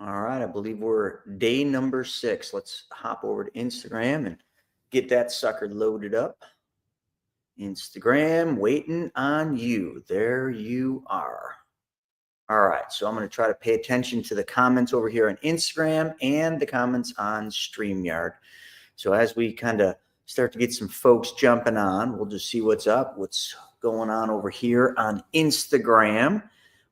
All right, I believe we're day number 6. Let's hop over to Instagram and get that sucker loaded up. Instagram, waiting on you. There you are. All right, so I'm going to try to pay attention to the comments over here on Instagram and the comments on StreamYard. So as we kind of start to get some folks jumping on, we'll just see what's up, what's going on over here on Instagram.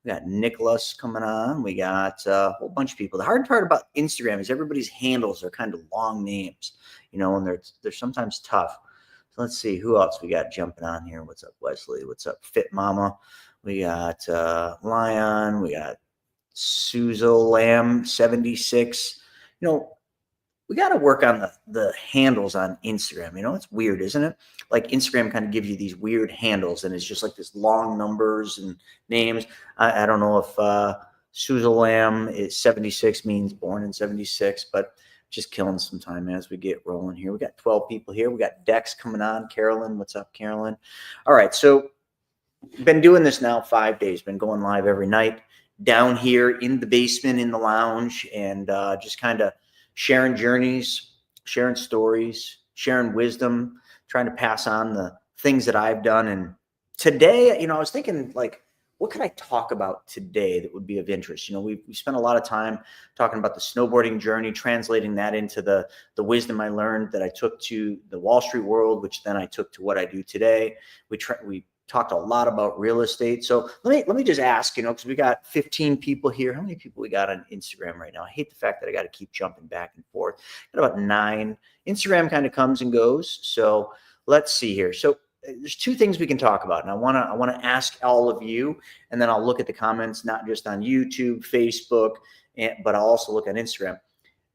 We got Nicholas coming on. We got a whole bunch of people. The hard part about Instagram is everybody's handles are kind of long names, and they're sometimes tough. So let's see who else we got jumping on here. What's up, Wesley? What's up, Fit Mama? We got Lion. We got Suzo Lamb 76. We got to work on the handles on Instagram. It's weird, isn't it? Like Instagram kind of gives you these weird handles, and it's just like this long numbers and names. I don't know if Suzo Lamb is 76 means born in 76, but just killing some time as we get rolling here. We got 12 people here. We got Dex coming on. Carolyn, what's up, Carolyn? All right, so been doing this now 5 days. Been going live every night down here in the basement, in the lounge, and just kind of sharing journeys, sharing stories, sharing wisdom, trying to pass on the things that I've done. And today, I was thinking, like, what could I talk about today that would be of interest? We spent a lot of time talking about the snowboarding journey, translating that into the wisdom I learned that I took to the Wall Street world, which then I took to what I do today. We talked a lot about real estate. So let me just ask, because we got 15 people here. How many people we got on Instagram right now? I hate the fact that I got to keep jumping back and forth. Got about 9. Instagram kind of comes and goes. So let's see here. So there's 2 things we can talk about, and I want to ask all of you, and then I'll look at the comments, not just on YouTube, Facebook, but I'll also look on Instagram.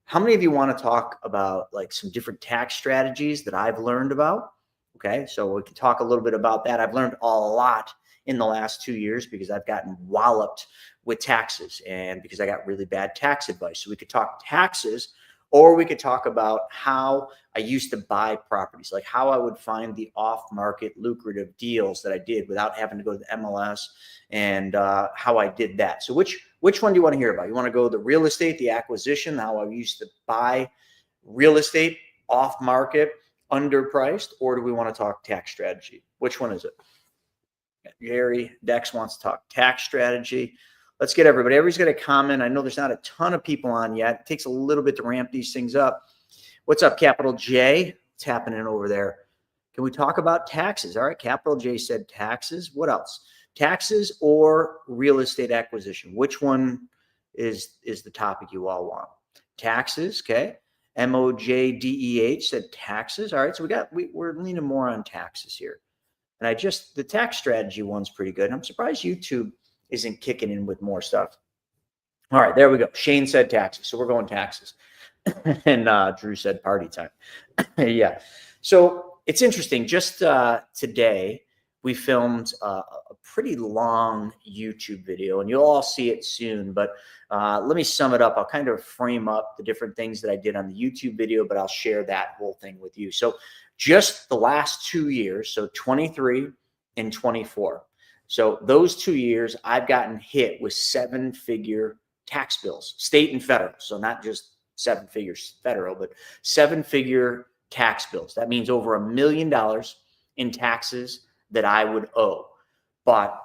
How many of you want to talk about like some different tax strategies that I've learned about? Okay, so we can talk a little bit about that. I've learned a lot in the last 2 years because I've gotten walloped with taxes and because I got really bad tax advice. So we could talk taxes, or we could talk about how I used to buy properties, like how I would find the off-market lucrative deals that I did without having to go to the MLS, and how I did that. So which one do you want to hear about? You want to go the real estate, the acquisition, how I used to buy real estate off-market, underpriced, or do we want to talk tax strategy? Which one is it? Jerry Dex wants to talk tax strategy. Let's get everybody. Everybody's got a comment. I know there's not a ton of people on yet. It takes a little bit to ramp these things up. What's up, Capital J? What's happening over there? Can we talk about taxes? All right, Capital J said taxes. What else? Taxes or real estate acquisition? Which one is the topic you all want? Taxes, okay. MOJDEH said taxes. All right, so we're leaning more on taxes here. And the tax strategy one's pretty good. I'm surprised YouTube isn't kicking in with more stuff. All right, there we go. Shane said taxes, so we're going taxes. And Drew said party time. Yeah. So it's interesting. Just today, we filmed a pretty long YouTube video, and you'll all see it soon. But let me sum it up. I'll kind of frame up the different things that I did on the YouTube video, but I'll share that whole thing with you. So just the last 2 years, so 23 and 24. So those 2 years, I've gotten hit with 7-figure tax bills, state and federal. So not just 7 figures federal, but 7-figure tax bills. That means over $1 million in taxes that I would owe. But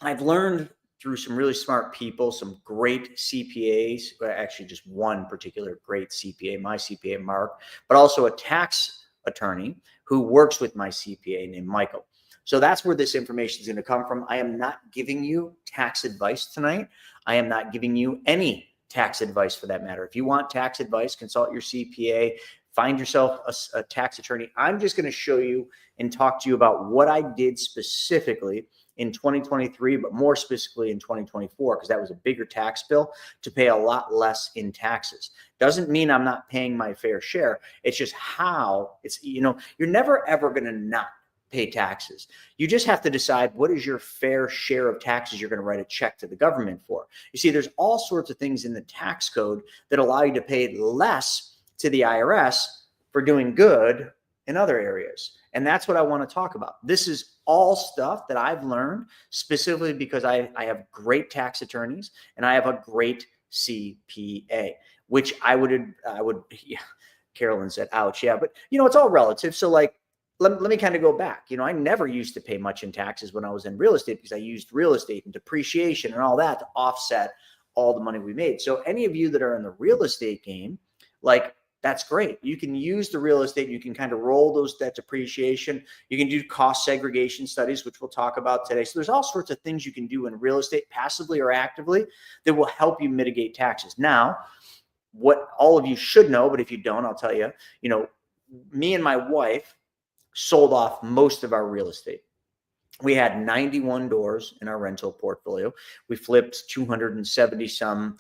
I've learned through some really smart people, some great CPAs, actually just one particular great CPA, my CPA, Mark, but also a tax attorney who works with my CPA named Michael. So that's where this information is going to come from. I am not giving you tax advice tonight. I am not giving you any tax advice for that matter. If you want tax advice, consult your CPA, find yourself a tax attorney. I'm just going to show you and talk to you about what I did specifically in 2023, but more specifically in 2024, because that was a bigger tax bill to pay a lot less in taxes. Doesn't mean I'm not paying my fair share. It's just how it's, you're never ever going to not pay taxes. You just have to decide what is your fair share of taxes you're going to write a check to the government for. You see, there's all sorts of things in the tax code that allow you to pay less to the IRS for doing good in other areas. And that's what I want to talk about. This is all stuff that I've learned specifically because I have great tax attorneys and I have a great which I would, yeah, Carolyn said, ouch. Yeah. But it's all relative. So like, let me kind of go back. I never used to pay much in taxes when I was in real estate because I used real estate and depreciation and all that to offset all the money we made. So any of you that are in the real estate game, like, that's great. You can use the real estate. You can kind of roll that depreciation. You can do cost segregation studies, which we'll talk about today. So there's all sorts of things you can do in real estate, passively or actively, that will help you mitigate taxes. Now, what all of you should know, but if you don't, I'll tell you, me and my wife sold off most of our real estate. We had 91 doors in our rental portfolio. We flipped 270 some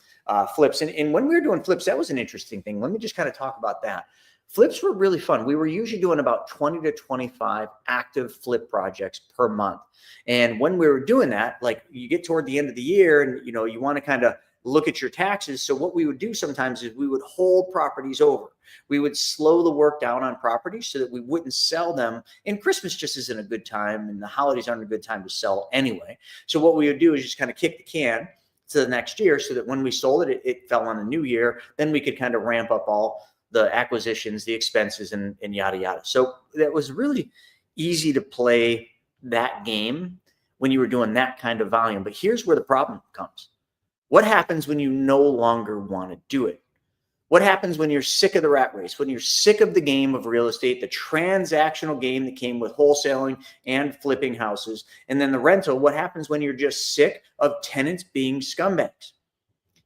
flips. And when we were doing flips, that was an interesting thing. Let me just kind of talk about that. Flips were really fun. We were usually doing about 20 to 25 active flip projects per month. And when we were doing that, like, you get toward the end of the year and, you want to kind of look at your taxes. So what we would do sometimes is we would hold properties over. We would slow the work down on properties so that we wouldn't sell them. And Christmas just isn't a good time, and the holidays aren't a good time to sell anyway. So what we would do is just kind of kick the can to the next year so that when we sold it, it fell on a new year. Then we could kind of ramp up all the acquisitions, the expenses, and yada, yada. So that was really easy to play that game when you were doing that kind of volume. But here's where the problem comes. What happens when you no longer want to do it? What happens when you're sick of the rat race, when you're sick of the game of real estate, the transactional game that came with wholesaling and flipping houses, and then the rental? What happens when you're just sick of tenants being scumbags?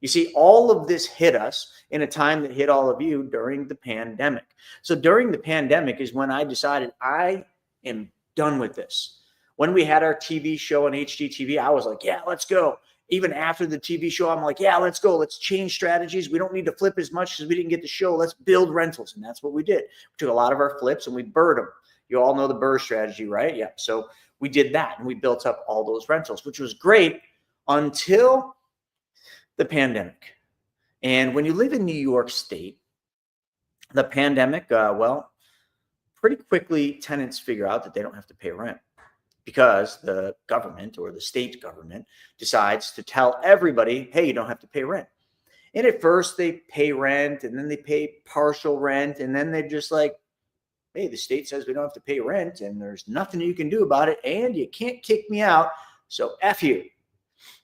You see, all of this hit us in a time that hit all of you during the pandemic. So during the pandemic is when I decided I am done with this. When we had our TV show on HGTV, I was like, yeah, let's go. Even after the TV show, I'm like, yeah, let's go. Let's change strategies. We don't need to flip as much because we didn't get the show. Let's build rentals. And that's what we did. We took a lot of our flips and we bird them. You all know the bird strategy, right? Yeah. So we did that and we built up all those rentals, which was great until the pandemic. And when you live in New York State, the pandemic, pretty quickly tenants figure out that they don't have to pay rent, because the government or the state government decides to tell everybody, hey, you don't have to pay rent. And at first they pay rent, and then they pay partial rent, and then they're just like, hey, the state says we don't have to pay rent, and there's nothing you can do about it, and you can't kick me out, so F you.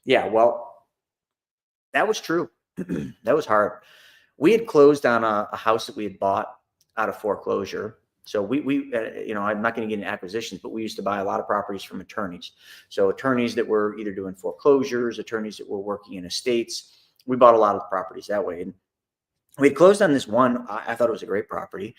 Yeah, well, that was true. That was hard. We had closed on a house that we had bought out of foreclosure. So we I'm not going to get into acquisitions, but we used to buy a lot of properties from attorneys. So attorneys that were either doing foreclosures, attorneys that were working in estates. We bought a lot of properties that way. And we had closed on this one. I thought it was a great property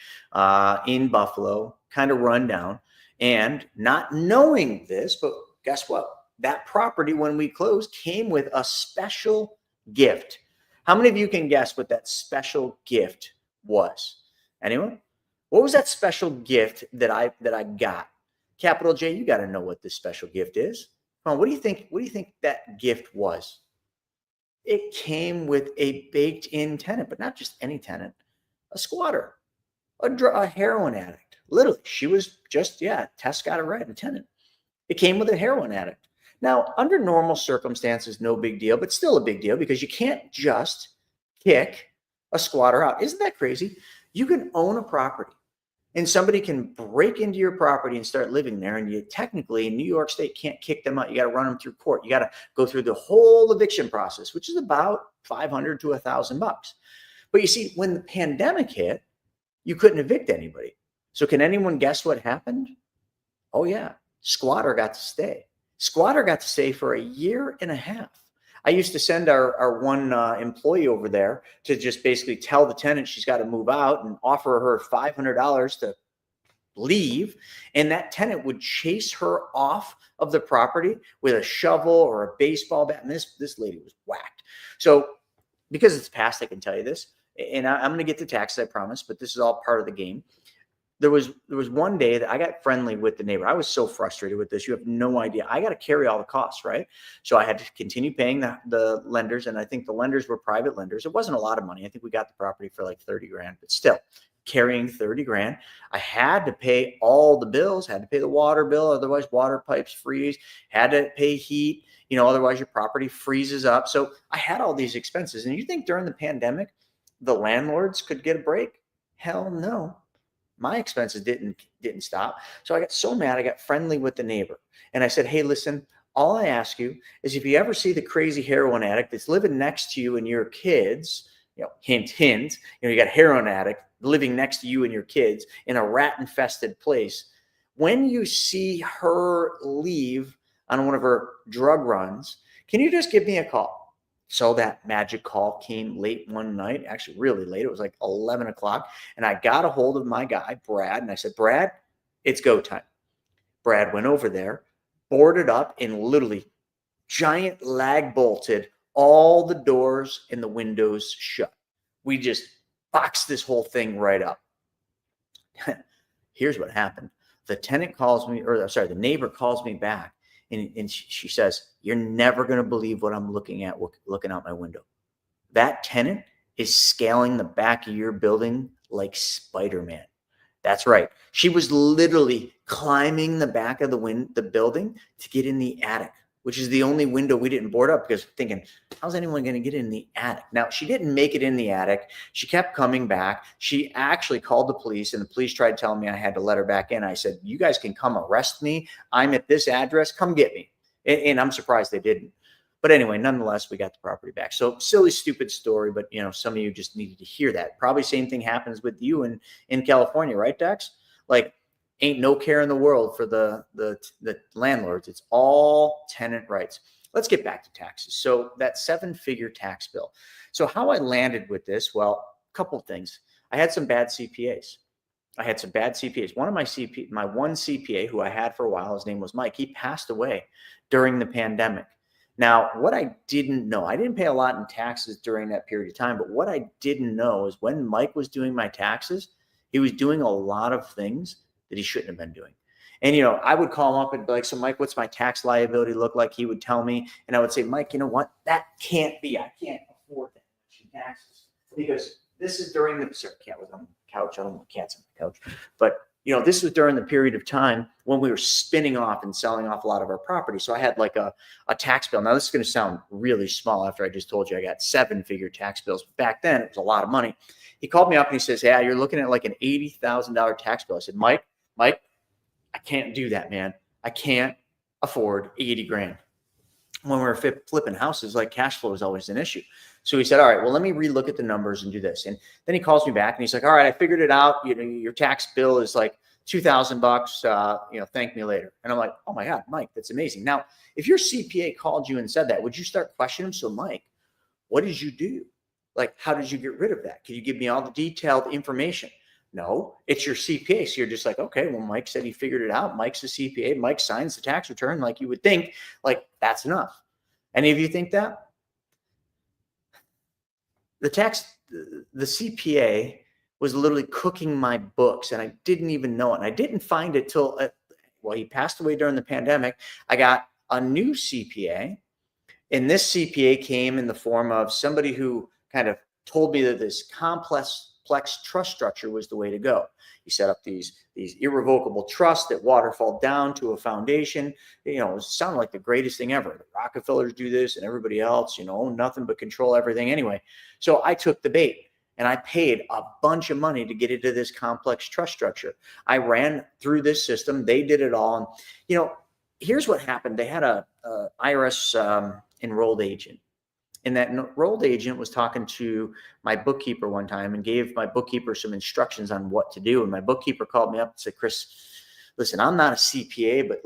in Buffalo, kind of run down. And not knowing this, but guess what? That property, when we closed, came with a special gift. How many of you can guess what that special gift was? Anyone? What was that special gift that I got? Capital J, you got to know what this special gift is. Come on, what do you think? What do you think that gift was? It came with a baked-in tenant, but not just any tenant, a squatter, a heroin addict. Literally, she was just, Tess got it right, a tenant. It came with a heroin addict. Now, under normal circumstances, no big deal, but still a big deal because you can't just kick a squatter out. Isn't that crazy? You can own a property and somebody can break into your property and start living there. And you technically in New York State can't kick them out. You got to run them through court. You got to go through the whole eviction process, which is about $500 to $1,000. But you see, when the pandemic hit, you couldn't evict anybody. So can anyone guess what happened? Oh yeah, squatter got to stay. Squatter got to stay for a year and a half. I used to send our one employee over there to just basically tell the tenant she's got to move out and offer her $500 to leave. And that tenant would chase her off of the property with a shovel or a baseball bat. And this lady was whacked. So because it's past, I can tell you this. And I'm going to get to taxes, I promise, but this is all part of the game. There was one day that I got friendly with the neighbor. I was so frustrated with this. You have no idea. I got to carry all the costs, right? So I had to continue paying the lenders. And I think the lenders were private lenders. It wasn't a lot of money. I think we got the property for like 30 grand, but still carrying 30 grand. I had to pay all the bills, had to pay the water bill. Otherwise water pipes freeze, had to pay heat. otherwise your property freezes up. So I had all these expenses. And you think during the pandemic, the landlords could get a break? Hell no. My expenses didn't stop. So I got so mad, I got friendly with the neighbor. And I said, hey, listen, all I ask you is if you ever see the crazy heroin addict that's living next to you and your kids, hint, hint, you got a heroin addict living next to you and your kids in a rat infested place. When you see her leave on one of her drug runs, can you just give me a call? So that magic call came late one night, actually really late. It was like 11 o'clock. And I got a hold of my guy, Brad, and I said, Brad, it's go time. Brad went over there, boarded up, and literally giant lag bolted all the doors and the windows shut. We just boxed this whole thing right up. Here's what happened. The neighbor calls me back, and she says, you're never going to believe what I'm looking at, looking out my window. That tenant is scaling the back of your building like Spider-Man. That's right. She was literally climbing the back of the building to get in the attic, which is the only window we didn't board up, because thinking, how's anyone going to get in the attic? Now, she didn't make it in the attic. She kept coming back. She actually called the police, and the police tried telling me I had to let her back in. I said, you guys can come arrest me. I'm at this address. Come get me. And I'm surprised they didn't. But anyway, nonetheless, we got the property back. So silly, stupid story, but some of you just needed to hear that. Probably same thing happens with you in California, right, Dex? Like, ain't no care in the world for the landlords. It's all tenant rights. Let's get back to taxes. So that 7-figure tax bill. So how I landed with this, well, a couple of things. I had some bad CPAs. One of my one CPA who I had for a while, his name was Mike. He passed away during the pandemic. Now, what I didn't know, I didn't pay a lot in taxes during that period of time, but what I didn't know is when Mike was doing my taxes, he was doing a lot of things that he shouldn't have been doing. And, I would call him up and be like, so Mike, what's my tax liability look like? He would tell me, and I would say, Mike, you know what? That can't be. I can't afford that much in taxes, because this is during the cat was on the couch. I don't want cats on the couch, but this was during the period of time when we were spinning off and selling off a lot of our property. So I had like a tax bill. Now this is going to sound really small after I just told you I got 7-figure tax bills. But back then it was a lot of money. He called me up and he says, yeah, you're looking at like an $80,000 tax bill. I said, Mike, I can't do that, man. I can't afford 80 grand. When we were flipping houses, like cash flow is always an issue. So he said, all right, well, let me relook at the numbers and do this. And then he calls me back and he's like, all right, I figured it out. Your tax bill is like $2,000. Thank me later. And I'm like, oh my God, Mike, that's amazing. Now, if your CPA called you and said that, would you start questioning him? So Mike, what did you do? Like, how did you get rid of that? Can you give me all the detailed information? No, it's your CPA. So you're just like, okay, well, Mike said he figured it out. Mike's the CPA. Mike signs the tax return. Like, you would think, like, that's enough. Any of you think that? The CPA was literally cooking my books, and I didn't even know it. And I didn't find it till, he passed away during the pandemic. I got a new CPA, and this CPA came in the form of somebody who kind of told me that this complex trust structure was the way to go. He set up these irrevocable trusts that waterfall down to a foundation. It sounded like the greatest thing ever. The Rockefellers do this, and everybody else, own nothing but control everything anyway. So I took the bait, and I paid a bunch of money to get into this complex trust structure. I ran through this system. They did it all. And, here's what happened. They had a IRS enrolled agent. And that enrolled agent was talking to my bookkeeper one time and gave my bookkeeper some instructions on what to do. And my bookkeeper called me up and said, Chris, listen, I'm not a CPA, but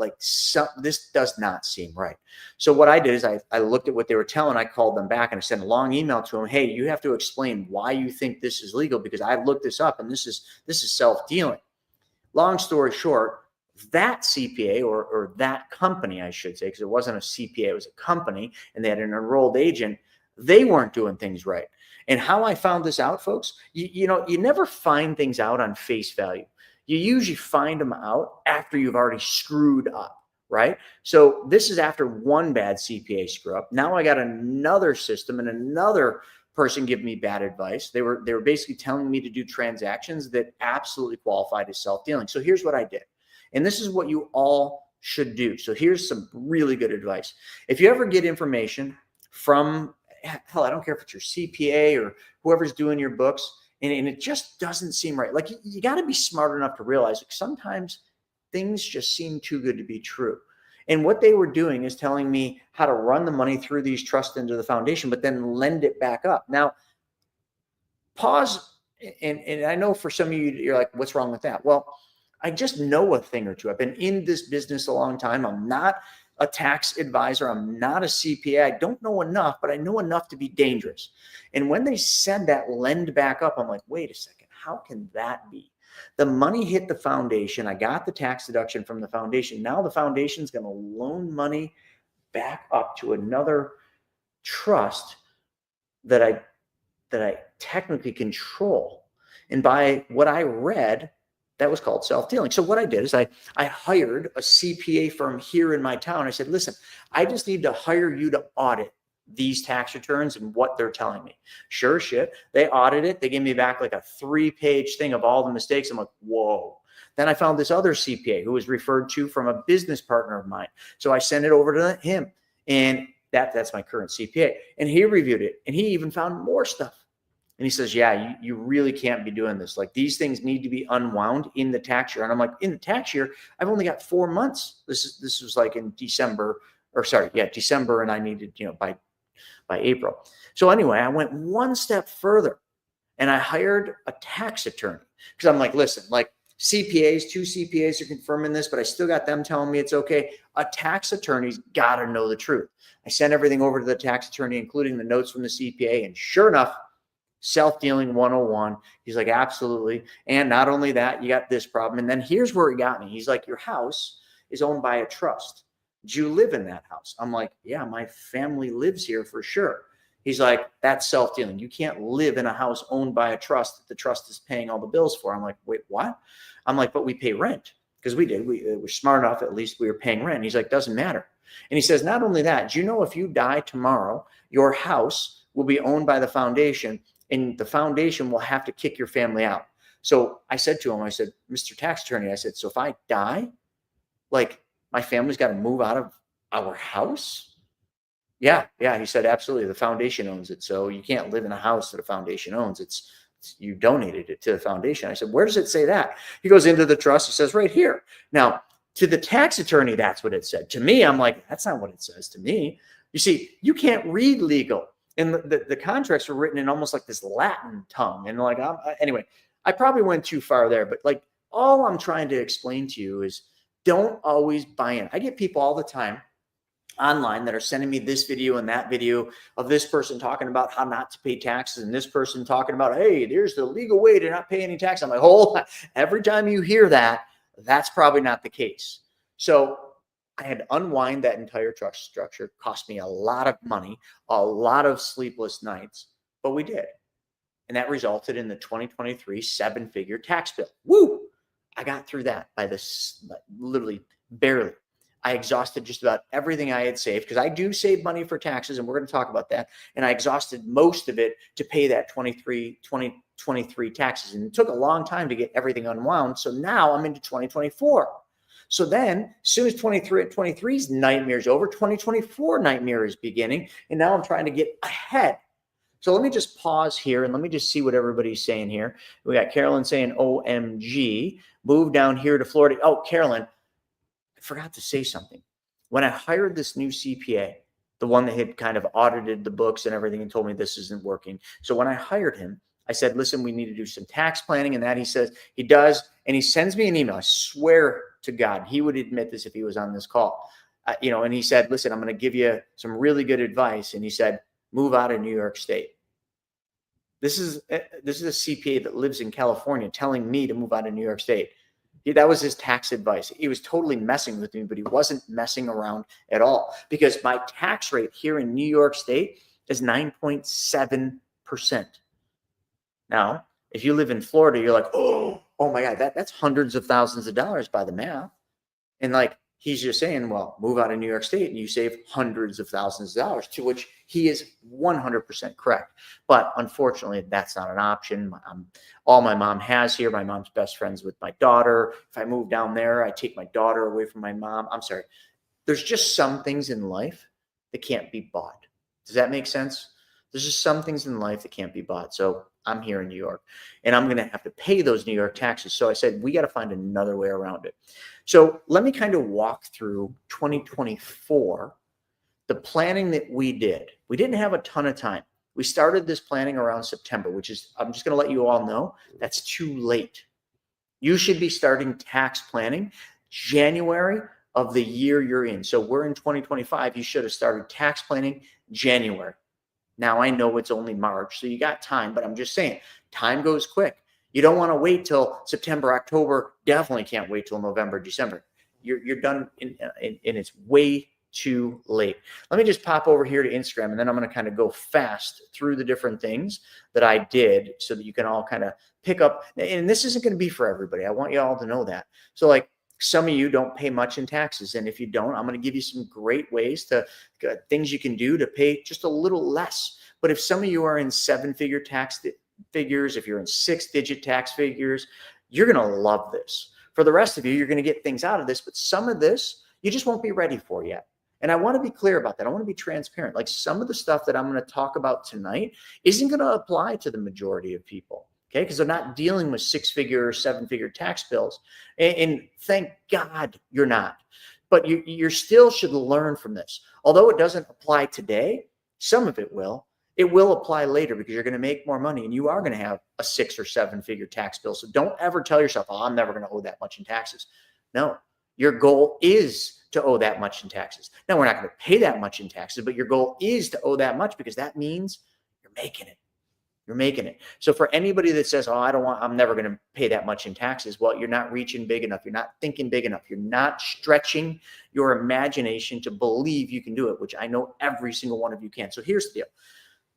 this does not seem right. So what I did is I looked at what they were telling. I called them back and I sent a long email to them. Hey, you have to explain why you think this is legal, because I looked this up and this is self-dealing. Long story short, that CPA or that company, I should say, because it wasn't a CPA, it was a company, and they had an enrolled agent. They weren't doing things right. And how I found this out, folks, you never find things out on face value. You usually find them out after you've already screwed up, right? So this is after one bad CPA screw up. Now I got another system and another person give me bad advice. They were basically telling me to do transactions that absolutely qualified as self-dealing. So here's what I did. And this is what you all should do. So here's some really good advice. If you ever get information from, hell, I don't care if it's your CPA or whoever's doing your books, and it just doesn't seem right. Like you got to be smart enough to realize like sometimes things just seem too good to be true. And what they were doing is telling me how to run the money through these trusts into the foundation, but then lend it back up. Now, pause. And I know for some of you, you're like, what's wrong with that? Well, I just know a thing or two. I've been in this business a long time. I'm not a tax advisor. I'm not a CPA. I don't know enough, but I know enough to be dangerous. And when they said that lend back up, I'm like, wait a second, how can that be? The money hit the foundation. I got the tax deduction from the foundation. Now the foundation is going to loan money back up to another trust that I technically control. And by what I read, that was called self-dealing. So what I did is I hired a CPA firm here in my town. I said, listen, I just need to hire you to audit these tax returns and what they're telling me. Sure shit. They audited it. They gave me back like a 3-page thing of all the mistakes. I'm like, whoa. Then I found this other CPA who was referred to from a business partner of mine. So I sent it over to him, and that's my current CPA. And he reviewed it, and he even found more stuff. And he says, yeah, you really can't be doing this. Like these things need to be unwound in the tax year. And I'm like, in the tax year, I've only got 4 months. This was like in December, and I needed, by April. So anyway, I went one step further and I hired a tax attorney because I'm like, listen, like CPAs, 2 CPAs are confirming this, but I still got them telling me it's okay. A tax attorney's got to know the truth. I sent everything over to the tax attorney, including the notes from the CPA. And sure enough, self-dealing 101. He's like, absolutely. And not only that, you got this problem. And then here's where he got me. He's like, your house is owned by a trust. Do you live in that house? I'm like, yeah, my family lives here for sure. He's like, that's self-dealing. You can't live in a house owned by a trust that the trust is paying all the bills for. I'm like, wait, what? I'm like, but we pay rent. Because we did. We were smart enough, at least we were paying rent. He's like, doesn't matter. And he says, not only that, do you know if you die tomorrow, your house will be owned by the foundation, and the foundation will have to kick your family out. So I said to him, I said, Mr. Tax Attorney, I said, so if I die, like my family's got to move out of our house? Yeah. He said, absolutely. The foundation owns it. So you can't live in a house that a foundation owns. It's you donated it to the foundation. I said, where does it say that? He goes into the trust. It says right here. Now, to the tax attorney, that's what it said. To me, I'm like, that's not what it says to me. You see, you can't read legal. And the contracts were written in almost like this Latin tongue. And like, anyway, I probably went too far there. But like, all I'm trying to explain to you is don't always buy in. I get people all the time online that are sending me this video and that video of this person talking about how not to pay taxes and this person talking about, hey, there's the legal way to not pay any tax. I'm like, every time you hear that, that's probably not the case. So I had to unwind that entire trust structure. It cost me a lot of money, a lot of sleepless nights, but we did. And that resulted in the 2023 7-figure tax bill. Woo! I got through that by this, literally barely. I exhausted just about everything I had saved because I do save money for taxes, and we're going to talk about that. And I exhausted most of it to pay that 2023 taxes. And it took a long time to get everything unwound. So now I'm into 2024. So then, as soon as 2023's nightmare is over, 2024 nightmare is beginning. And now I'm trying to get ahead. So let me just pause here and let me just see what everybody's saying here. We got Carolyn saying, OMG, move down here to Florida. Oh, Carolyn, I forgot to say something. When I hired this new CPA, the one that had kind of audited the books and everything and told me this isn't working. So when I hired him, I said, listen, we need to do some tax planning and that. He says he does. And he sends me an email. I swear to God, he would admit this if he was on this call. And he said, listen, I'm going to give you some really good advice. And he said, move out of New York State. This is a CPA that lives in California telling me to move out of New York State. That was his tax advice. He was totally messing with me, but he wasn't messing around at all because my tax rate here in New York State is 9.7%. Now, if you live in Florida, you're like, oh my God, that's hundreds of thousands of dollars by the math. And like, He's just saying, well, move out of New York State and you save hundreds of thousands of dollars, to which he is 100% correct. But unfortunately, that's not an option. All my mom has here, my mom's best friends with my daughter. If I move down there, I take my daughter away from my mom. I'm sorry. There's just some things in life that can't be bought. Does that make sense? There's just some things in life that can't be bought. So I'm here in New York and I'm going to have to pay those New York taxes. So I said, we got to find another way around it. So let me kind of walk through 2024, the planning that we did. We didn't have a ton of time. We started this planning around September, which is, I'm just going to let you all know, that's too late. You should be starting tax planning January of the year you're in. So we're in 2025. You should have started tax planning January. Now I know it's only March, so you got time, but I'm just saying time goes quick. You don't want to wait till September, October. Definitely can't wait till November, December. You're done, and it's way too late. Let me just pop over here to Instagram, and then I'm going to kind of go fast through the different things that I did so that you can all kind of pick up. And this isn't going to be for everybody. I want you all to know that. So like, some of you don't pay much in taxes. And if you don't, I'm going to give you some great ways to things you can do to pay just a little less. But if some of you are in 7-figure tax figures, if you're in 6-digit tax figures, you're going to love this. For the rest of you, you're going to get things out of this, but some of this you just won't be ready for yet. And I want to be clear about that. I want to be transparent. Like some of the stuff that I'm going to talk about tonight isn't going to apply to the majority of people. Okay, because they're not dealing with 6-figure or 7-figure tax bills. And thank God you're not. But you still should learn from this. Although it doesn't apply today, some of it will. It will apply later because you're going to make more money and you are going to have a 6 or 7-figure tax bill. So don't ever tell yourself, oh, I'm never going to owe that much in taxes. No, your goal is to owe that much in taxes. Now, we're not going to pay that much in taxes, but your goal is to owe that much because that means you're making it. You're making it. So for anybody that says, oh, I'm never going to pay that much in taxes. Well, you're not reaching big enough. You're not thinking big enough. You're not stretching your imagination to believe you can do it, which I know every single one of you can. So here's the deal.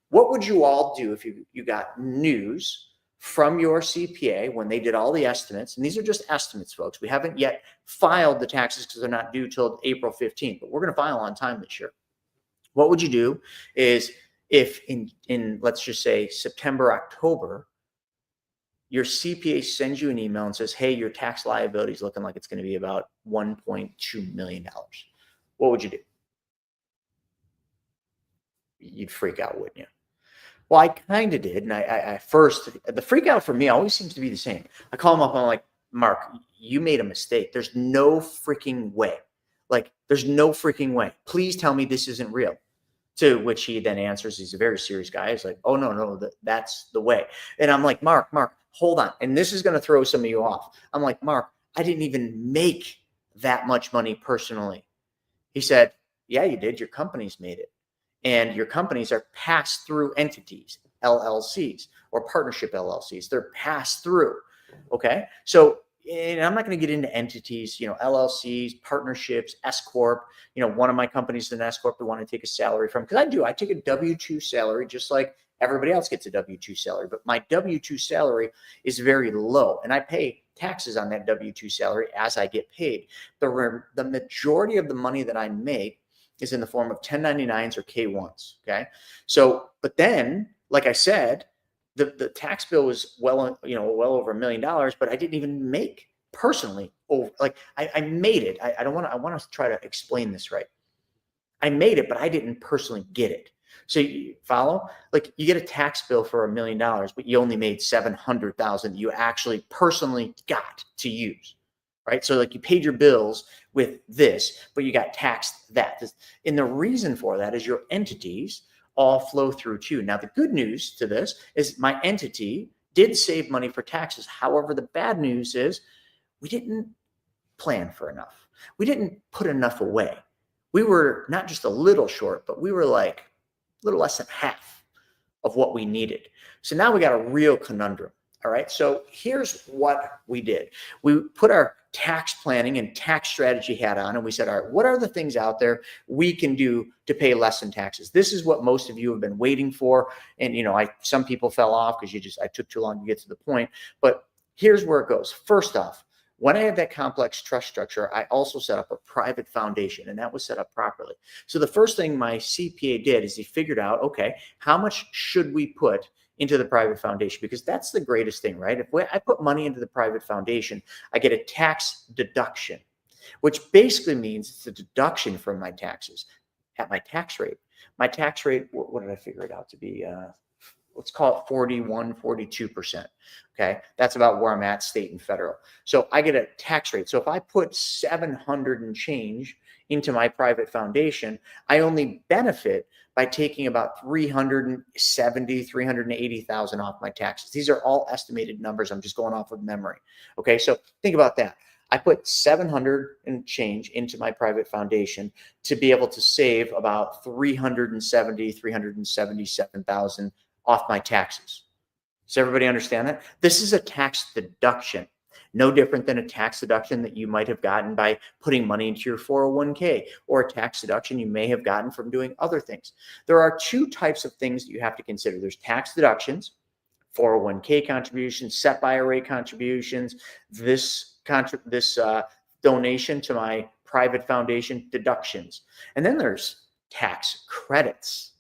What would you all do if you got news from your CPA when they did all the estimates? And these are just estimates, folks. We haven't yet filed the taxes because they're not due till April 15th, but we're going to file on time this year. What would you do is, if in let's just say September, October, your CPA sends you an email and says, hey, your tax liability is looking like it's going to be about $1.2 million. What would you do? You'd freak out, wouldn't you? Well, I kind of did. And I first, the freak out for me always seems to be the same. I call him up and I'm like, Mark, you made a mistake. There's no freaking way. Like, there's no freaking way. Please tell me this isn't real. To which he then answers, he's a very serious guy. He's like, oh, no, that's the way. And I'm like, Mark, hold on. And this is going to throw some of you off. I'm like, Mark, I didn't even make that much money personally. He said, yeah, you did. Your companies made it. And your companies are pass-through entities, LLCs or partnership LLCs. They're pass-through. Okay. So, and I'm not going to get into entities, LLCs, partnerships, S Corp. One of my companies is an S Corp. We want to take a salary from, because I take a W-2 salary just like everybody else gets a W-2 salary. But my W-2 salary is very low, and I pay taxes on that W-2 salary as I get paid. The majority of the money that I make is in the form of 1099s or K1s. Okay. So, but then, like I said, the tax bill was well over $1 million, but I didn't even make personally. I made it. I want to try to explain this right. I made it, but I didn't personally get it. So you follow? Like, you get a tax bill for $1 million, but you only made $700,000 you actually personally got to use. Right. So like, you paid your bills with this, but you got taxed that. And the reason for that is your entities all flow through to you. Now, the good news to this is my entity did save money for taxes. However, the bad news is we didn't plan for enough. We didn't put enough away. We were not just a little short, but we were like a little less than half of what we needed. So now we got a real conundrum. All right. So here's what we did. We put our tax planning and tax strategy hat on, and we said, all right, what are the things out there we can do to pay less in taxes? This is what most of you have been waiting for. And, some people fell off because I took too long to get to the point. But here's where it goes. First off, When I had that complex trust structure, I also set up a private foundation, and that was set up properly. So the first thing my CPA did is he figured out, okay, how much should we put into the private foundation? Because that's the greatest thing, right? If I put money into the private foundation, I get a tax deduction, which basically means it's a deduction from my taxes at my tax rate. My tax rate, what did I figure it out to be? Let's call it 41, 42%. Okay. That's about where I'm at, state and federal. So I get a tax rate. So if I put 700 and change into my private foundation, I only benefit by taking about 380,000 off my taxes. These are all estimated numbers. I'm just going off of memory. Okay. So think about that. I put 700 and change into my private foundation to be able to save about 377,000 off my taxes. Does everybody understand that? This is a tax deduction, no different than a tax deduction that you might have gotten by putting money into your 401k, or a tax deduction you may have gotten from doing other things. There are two types of things that you have to consider. There's tax deductions, 401k contributions, SEP IRA contributions, this donation to my private foundation deductions. And then there's tax credits.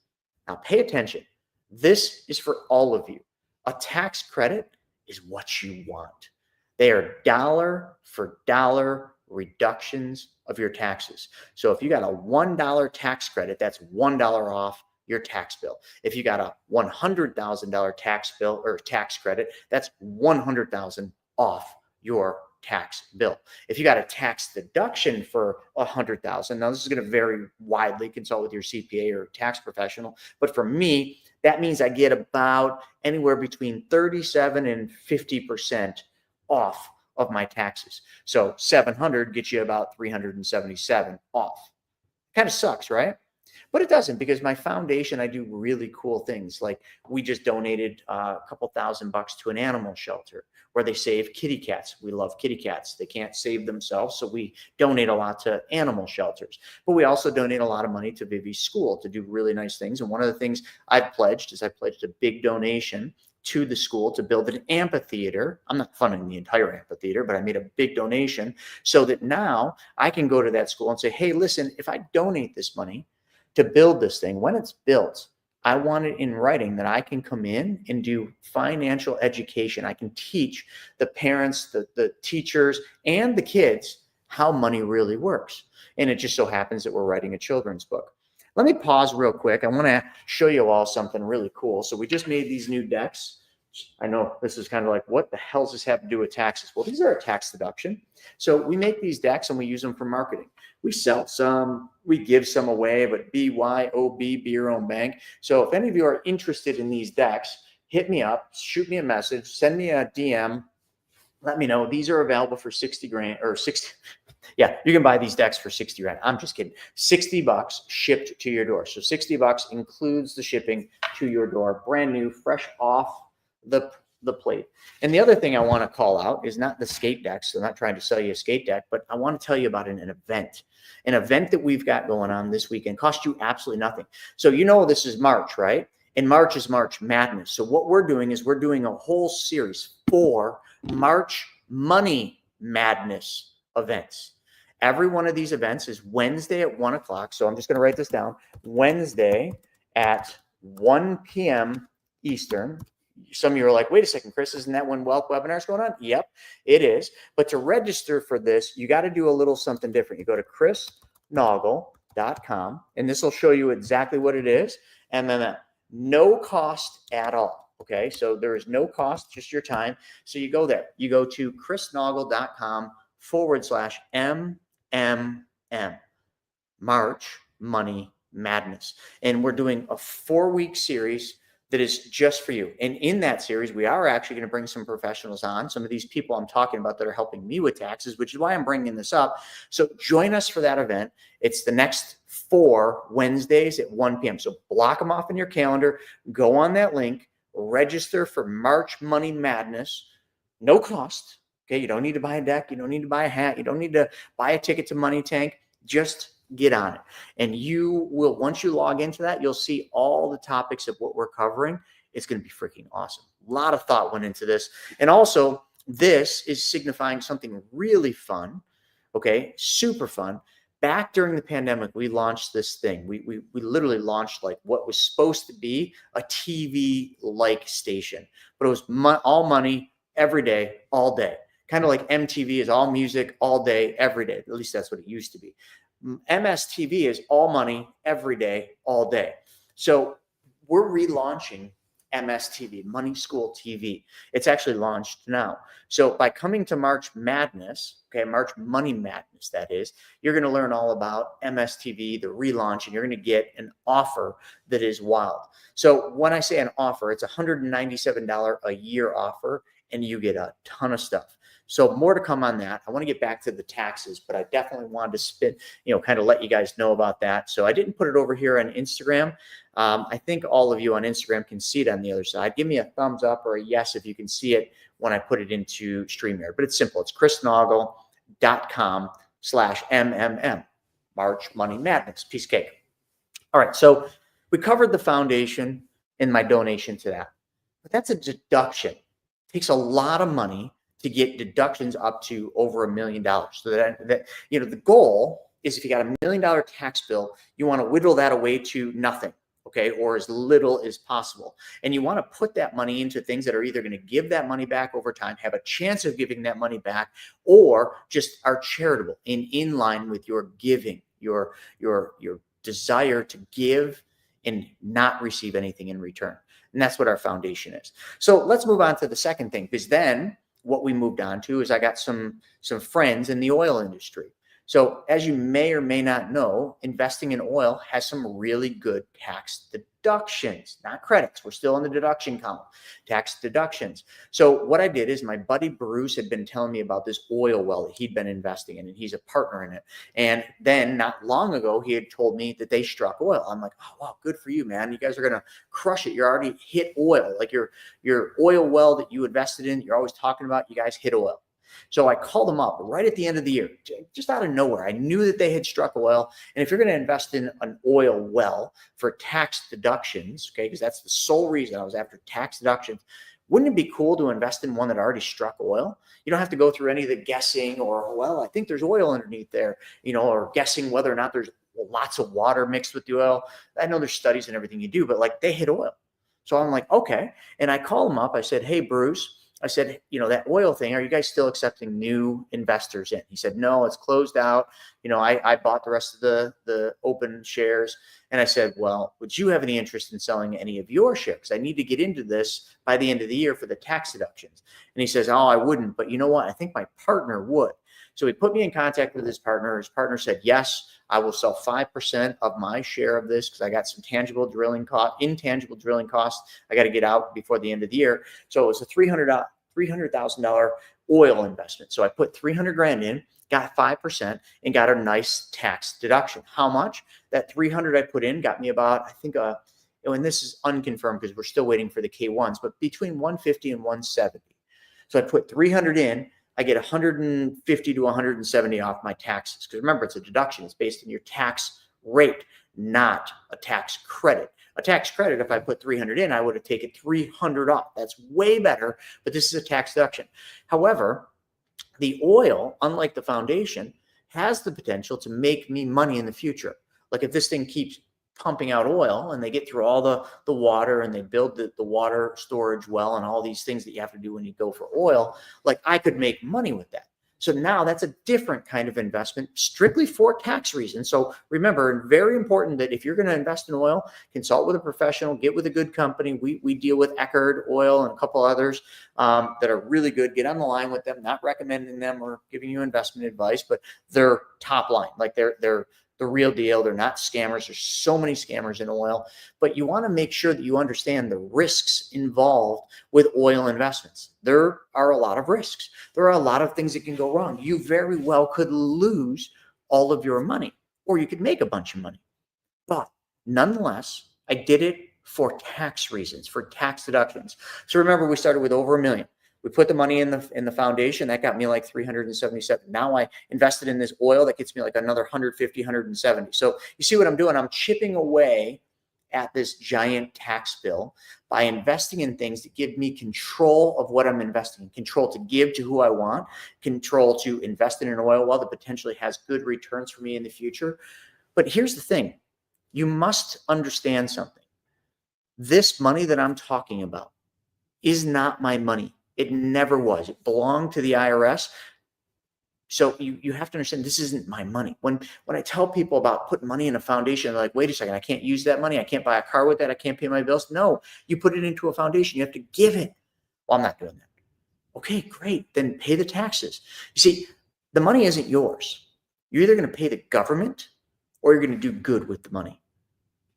Now pay attention. This is for all of you. A tax credit is what you want. They are dollar for dollar reductions of your taxes. So if you got a $1 tax credit, that's $1 off your tax bill. If you got a $100,000 tax bill or tax credit, that's $100,000 off your tax bill. If you got a tax deduction for $100,000, now this is going to vary widely, consult with your CPA or tax professional, but for me, that means I get about anywhere between 37 and 50% off of my taxes. So 700 gets you about 377 off. Kind of sucks, right? But it doesn't, because my foundation, I do really cool things. Like we just donated a couple $1,000 to an animal shelter where they save kitty cats. We love kitty cats. They can't save themselves, so we donate a lot to animal shelters. But we also donate a lot of money to Vivi's school to do really nice things. And one of the things I've pledged is I pledged a big donation to the school to build an amphitheater. I'm not funding the entire amphitheater, but I made a big donation so that now I can go to that school and say, hey, listen, if I donate this money to build this thing, when it's built, I want it in writing that I can come in and do financial education. I can teach the parents, the teachers, and the kids how money really works. And it just so happens that we're writing a children's book. Let me pause real quick. I want to show you all something really cool. So we just made these new decks. I know this is kind of like, what the hell does this have to do with taxes? Well, these are a tax deduction. So we make these decks and we use them for marketing. We sell some, we give some away, but BYOB, be your own bank. So if any of you are interested in these decks, hit me up, shoot me a message, send me a DM, let me know. These are available for 60 grand or 60. Yeah, you can buy these decks for 60 grand. I'm just kidding. $60 shipped to your door. So $60 includes the shipping to your door, brand new, fresh off the plate. And the other thing I want to call out is not the skate decks. So I'm not trying to sell you a skate deck, but I want to tell you about an event that we've got going on this weekend. Cost you absolutely nothing. So you know this is March, right? And March is March Madness. So what we're doing is we're doing a whole series for March Money Madness events. Every one of these events is Wednesday at 1 o'clock. So I'm just going to write this down. Wednesday at 1 p.m. Eastern. Some of you are like, wait a second, Chris, isn't that when Wealth Webinar is going on? Yep, it is. But to register for this, you got to do a little something different. You go to chrisnoggle.com, and this will show you exactly what it is. And then no cost at all. Okay, so there is no cost, just your time. So you go there. You go to chrisnoggle.com/MMM, March Money Madness. And we're doing a 4-week series that is just for you. And in that series, we are actually going to bring some professionals on, some of these people I'm talking about that are helping me with taxes, which is why I'm bringing this up. So join us for that event. It's the next 4 Wednesdays at 1 p.m. So block them off in your calendar, go on that link, register for March Money Madness, no cost. Okay, you don't need to buy a deck, you don't need to buy a hat, you don't need to buy a ticket to Money Tank, just get on it. And you will, once you log into that, you'll see all the topics of what we're covering. It's going to be freaking awesome. A lot of thought went into this. And also, this is signifying something really fun. Okay, super fun. Back during the pandemic, we launched this thing. We literally launched like what was supposed to be a TV-like station, but it was all money every day, all day. Kind of like MTV is all music all day, every day. At least that's what it used to be. MSTV is all money every day, all day. So we're relaunching MSTV, Money School TV. It's actually launched now. So by coming to March Madness, okay, March Money Madness, that is, you're going to learn all about MSTV, the relaunch, and you're going to get an offer that is wild. So when I say an offer, it's $197 a year offer, and you get a ton of stuff. So more to come on that. I want to get back to the taxes, but I definitely wanted to kind of let you guys know about that. So I didn't put it over here on Instagram. I think all of you on Instagram can see it on the other side. Give me a thumbs up or a yes if you can see it when I put it into StreamYard. But it's simple. It's chrisnoggle.com/MMM. March Money Madness. Piece of cake. All right. So we covered the foundation and my donation to that. But that's a deduction. It takes a lot of money to get deductions up to over $1 million. So that the goal is if you got $1 million tax bill, you want to whittle that away to nothing, okay, or as little as possible. And you want to put that money into things that are either going to give that money back over time, have a chance of giving that money back, or just are charitable and in line with your giving, your desire to give and not receive anything in return. And that's what our foundation is. So let's move on to the second thing, because then what we moved on to is I got some friends in the oil industry. So as you may or may not know, investing in oil has some really good tax deductions, not credits. We're still in the deduction column, tax deductions. So what I did is my buddy Bruce had been telling me about this oil well that he'd been investing in, and he's a partner in it. And then not long ago, he had told me that they struck oil. I'm like, oh, wow, good for you, man. You guys are going to crush it. You're already hit oil. Like your oil well that you invested in, you're always talking about, you guys hit oil. So I called them up right at the end of the year, just out of nowhere. I knew that they had struck oil. And if you're going to invest in an oil well for tax deductions, okay, because that's the sole reason I was after tax deductions, wouldn't it be cool to invest in one that already struck oil? You don't have to go through any of the guessing or, well, I think there's oil underneath there, or guessing whether or not there's lots of water mixed with the oil. I know there's studies and everything you do, but like they hit oil. So I'm like, okay. And I call them up. I said, hey, Bruce. I said, that oil thing, are you guys still accepting new investors in? He said, no, it's closed out. I bought the rest of the open shares. And I said, well, would you have any interest in selling any of your shares? I need to get into this by the end of the year for the tax deductions. And he says, oh, I wouldn't. But you know what? I think my partner would. So he put me in contact with his partner. His partner said, yes, I will sell 5% of my share of this because I got some intangible drilling costs I got to get out before the end of the year. So it was a $300,000 oil investment. So I put $300,000 in, got 5%, and got a nice tax deduction. How much? That $300,000 I put in got me about, I think, and this is unconfirmed because we're still waiting for the K1s, but between $150 and $170. So I put $300,000 in. I get $150 to $170 off my taxes. Because remember, it's a deduction. It's based on your tax rate, not a tax credit. A tax credit, if I put $300 in, I would have taken $300 off. That's way better, but this is a tax deduction. However, the oil, unlike the foundation, has the potential to make me money in the future. Like if this thing keeps pumping out oil and they get through all the water and they build the water storage well and all these things that you have to do when you go for oil, like I could make money with that. So now that's a different kind of investment strictly for tax reasons. So remember, very important that if you're going to invest in oil, consult with a professional, get with a good company. We deal with Eckerd Oil and a couple others that are really good. Get on the line with them, not recommending them or giving you investment advice, but they're top line. Like they're the real deal. They're not scammers. There's so many scammers in oil, but you want to make sure that you understand the risks involved with oil investments. There are a lot of risks. There are a lot of things that can go wrong. You very well could lose all of your money, or you could make a bunch of money. But nonetheless, I did it for tax reasons, for tax deductions. So remember, we started with over $1 million. We put the money in the foundation. That got me like 377. Now I invested in this oil that gets me like another 150, 170. So you see what I'm doing? I'm chipping away at this giant tax bill by investing in things that give me control of what I'm investing in, control to give to who I want, control to invest in an oil well that potentially has good returns for me in the future. But here's the thing. You must understand something. This money that I'm talking about is not my money. It never was. It belonged to the IRS. So you have to understand this isn't my money. When I tell people about putting money in a foundation, they're like, wait a second, I can't use that money. I can't buy a car with that. I can't pay my bills. No, you put it into a foundation. You have to give it. Well, I'm not doing that. Okay, great. Then pay the taxes. You see, the money isn't yours. You're either going to pay the government or you're going to do good with the money.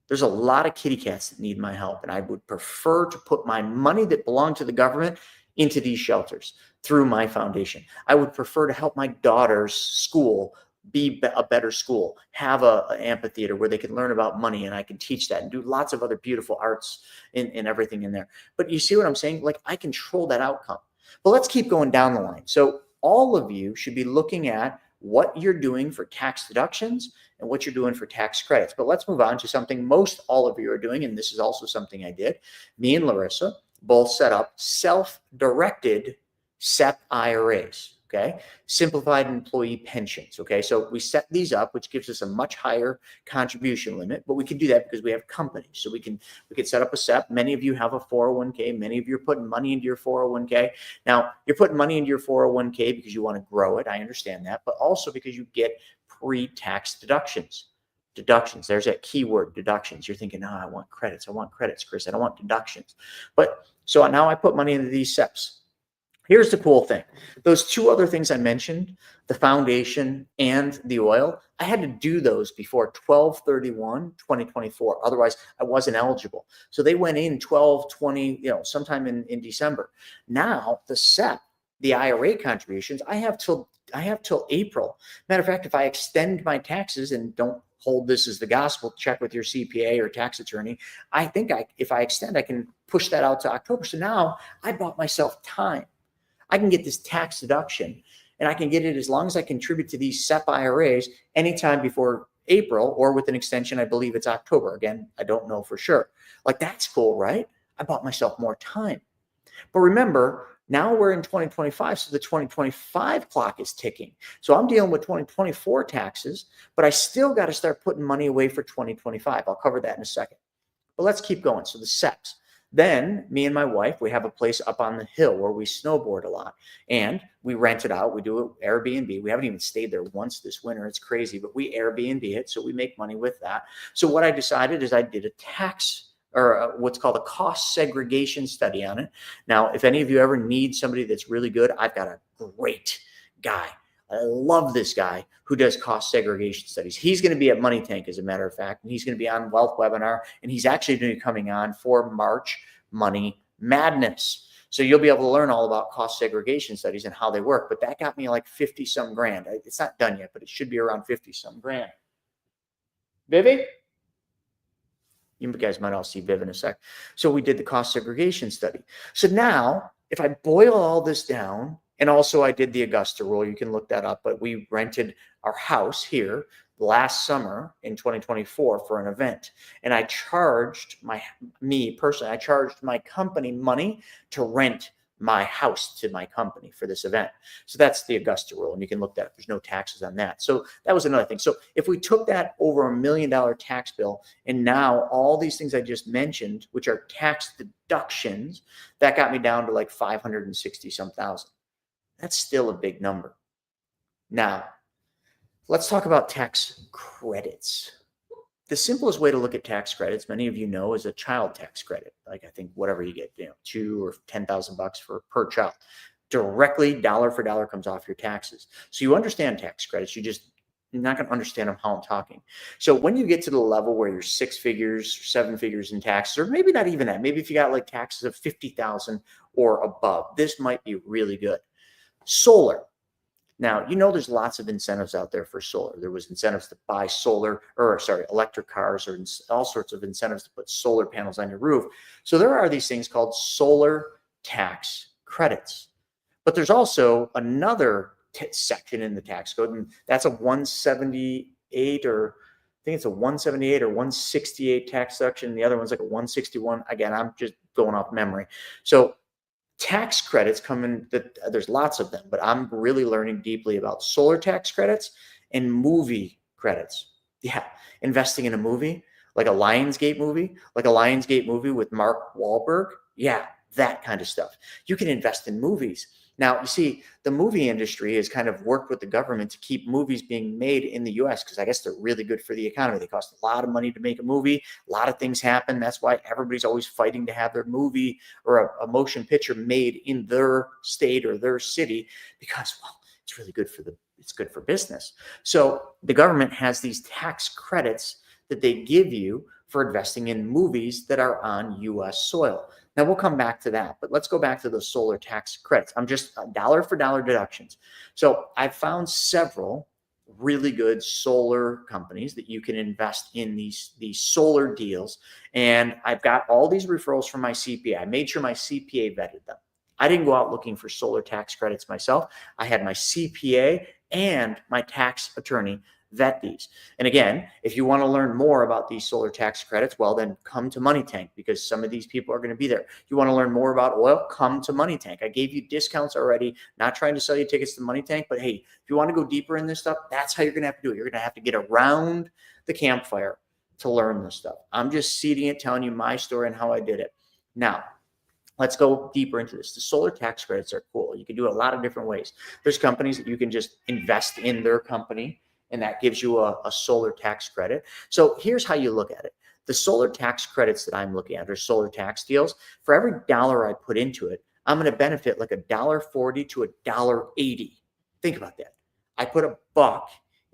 There's a lot of kitty cats that need my help, and I would prefer to put my money that belonged to the government into these shelters through my foundation. I would prefer to help my daughter's school be a better school, have an amphitheater where they can learn about money, and I can teach that and do lots of other beautiful arts and everything in there. But you see what I'm saying? Like, I control that outcome. But let's keep going down the line. So all of you should be looking at what you're doing for tax deductions and what you're doing for tax credits. But let's move on to something most all of you are doing, and this is also something I did. Me and Larissa both set up self-directed SEP IRAs, okay? Simplified employee pensions, okay? So we set these up, which gives us a much higher contribution limit, but we can do that because we have companies. So we can set up a SEP. Many of you have a 401k. Many of you are putting money into your 401k. Now, you're putting money into your 401k because you want to grow it. I understand that, but also because you get pre-tax deductions. Deductions. There's that keyword, deductions. You're thinking, I want credits. I want credits, Chris. I don't want deductions. But so now I put money into these SEPs. Here's the cool thing. Those two other things I mentioned, the foundation and the oil, I had to do those before 12/31/2024. Otherwise, I wasn't eligible. So they went in 12/20, sometime in December. Now, the SEP, the IRA contributions, I have till April. Matter of fact, if I extend my taxes, and don't hold this as the gospel, check with your CPA or tax attorney, I think if I extend, I can push that out to October. So now I bought myself time. I can get this tax deduction, and I can get it as long as I contribute to these SEP IRAs anytime before April, or with an extension, I believe it's October. Again, I don't know for sure. Like, that's cool, right? I bought myself more time. But remember, now we're in 2025, so the 2025 clock is ticking. So I'm dealing with 2024 taxes, but I still got to start putting money away for 2025. I'll cover that in a second. But let's keep going. So the SEPs. Then me and my wife, we have a place up on the hill where we snowboard a lot, and we rent it out. We do it Airbnb. We haven't even stayed there once this winter. It's crazy, but we Airbnb it, so we make money with that. So what I decided is I did a tax, or what's called a cost segregation study on it. Now, if any of you ever need somebody that's really good, I've got a great guy. I love this guy who does cost segregation studies. He's going to be at Money Tank, as a matter of fact, and he's going to be on Wealth Webinar, and he's actually going to be coming on for March Money Madness. So you'll be able to learn all about cost segregation studies and how they work. But that got me like 50 some grand. It's not done yet, but it should be around 50 some grand. Vivi? You guys might all see Viv in a sec. So we did the cost segregation study. So now, if I boil all this down, and also I did the Augusta rule, you can look that up, but we rented our house here last summer in 2024 for an event. And I charged I charged my company money to rent my house to my company for this event. So that's the Augusta rule, and you can look that up. There's no taxes on that. So that was another thing. So if we took that over $1 million tax bill, and now all these things I just mentioned, which are tax deductions, that got me down to like 560 some thousand. That's still a big number. Now, let's talk about tax credits. The simplest way to look at tax credits, many of you know, is a child tax credit. Like, I think whatever you get, $2,000 or $10,000 per child, directly dollar for dollar comes off your taxes. So you understand tax credits. You're not going to understand them how I'm talking. So when you get to the level where you're 6 figures, 7 figures in taxes, or maybe not even that, maybe if you got like taxes of $50,000 or above, this might be really good. Solar. Now, there's lots of incentives out there for solar. There was incentives to buy electric cars, or all sorts of incentives to put solar panels on your roof. So there are these things called solar tax credits. But there's also another section in the tax code, and that's a 178, or I think it's a 178 or 168 tax deduction. The other one's like a 161. Again, I'm just going off memory. So tax credits come in, there's lots of them, but I'm really learning deeply about solar tax credits and movie credits. Yeah, investing in a movie, like a Lionsgate movie with Mark Wahlberg. Yeah, that kind of stuff. You can invest in movies. Now, you see, the movie industry has kind of worked with the government to keep movies being made in the US because I guess they're really good for the economy. They cost a lot of money to make a movie. A lot of things happen. That's why everybody's always fighting to have their movie or a motion picture made in their state or their city because, well, it's really good it's good for business. So the government has these tax credits that they give you for investing in movies that are on US soil. Now we'll come back to that, but let's go back to the solar tax credits. I'm just dollar for dollar deductions. So I've found several really good solar companies that you can invest in these solar deals. And I've got all these referrals from my CPA. I made sure my CPA vetted them. I didn't go out looking for solar tax credits myself. I had my CPA and my tax attorney vet these. And again, if you want to learn more about these solar tax credits, well, then come to Money Tank because some of these people are going to be there. You want to learn more about oil, come to Money Tank. I gave you discounts already, not trying to sell you tickets to Money Tank, but hey, if you want to go deeper in this stuff, that's how you're going to have to do it. You're going to have to get around the campfire to learn this stuff. I'm just seeding it, telling you my story and how I did it. Now, let's go deeper into this. The solar tax credits are cool. You can do it a lot of different ways. There's companies that you can just invest in their company, and that gives you a solar tax credit. So here's how you look at it. The solar tax credits that I'm looking at are solar tax deals. For every dollar I put into it, I'm going to benefit like $1.40 to $1.80. Think about that. I put $1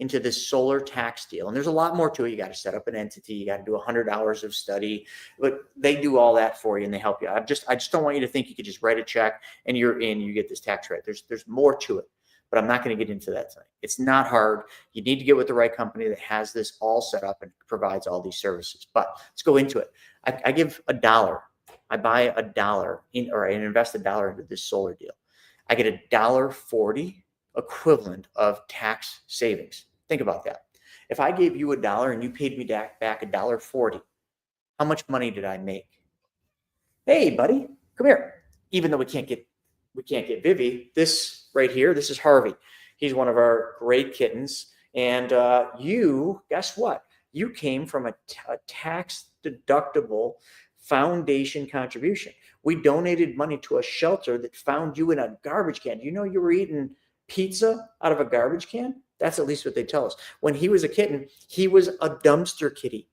into this solar tax deal, and there's a lot more to it. You got to set up an entity. You got to do 100 hours of study, but they do all that for you and they help you. I just don't want you to think you could just write a check and you're in, you get this tax credit. There's more to it. But I'm not going to get into that tonight. It's not hard. You need to get with the right company that has this all set up and provides all these services. But let's go into it. I give $1. I buy $1 in, or I invest $1 into this solar deal. I get $1.40 equivalent of tax savings. Think about that. If I gave you $1 and you paid me back $1.40, how much money did I make? Hey, buddy, come here. Even though we can't get Vivi, this right here, this is Harvey. He's one of our great kittens. And you, guess what? You came from a tax deductible foundation contribution. We donated money to a shelter that found you in a garbage can. You know you were eating pizza out of a garbage can? That's at least what they tell us. When he was a kitten, he was a dumpster kitty.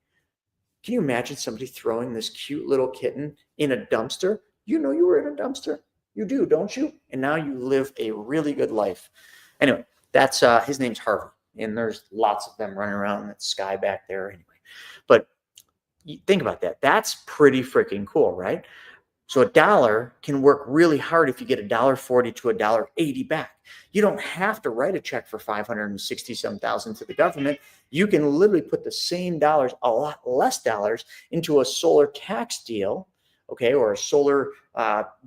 Can you imagine somebody throwing this cute little kitten in a dumpster? You know you were in a dumpster. You do, don't you? And now you live a really good life. Anyway, that's his name's Harvey, and there's lots of them running around in that sky back there anyway. But think about that. That's pretty freaking cool, right? So $1 can work really hard if you get $1.40 to $1.80 back. You don't have to write a check for $560,000 to the government. You can literally put the same dollars, a lot less dollars, into a solar tax deal, okay, or a solar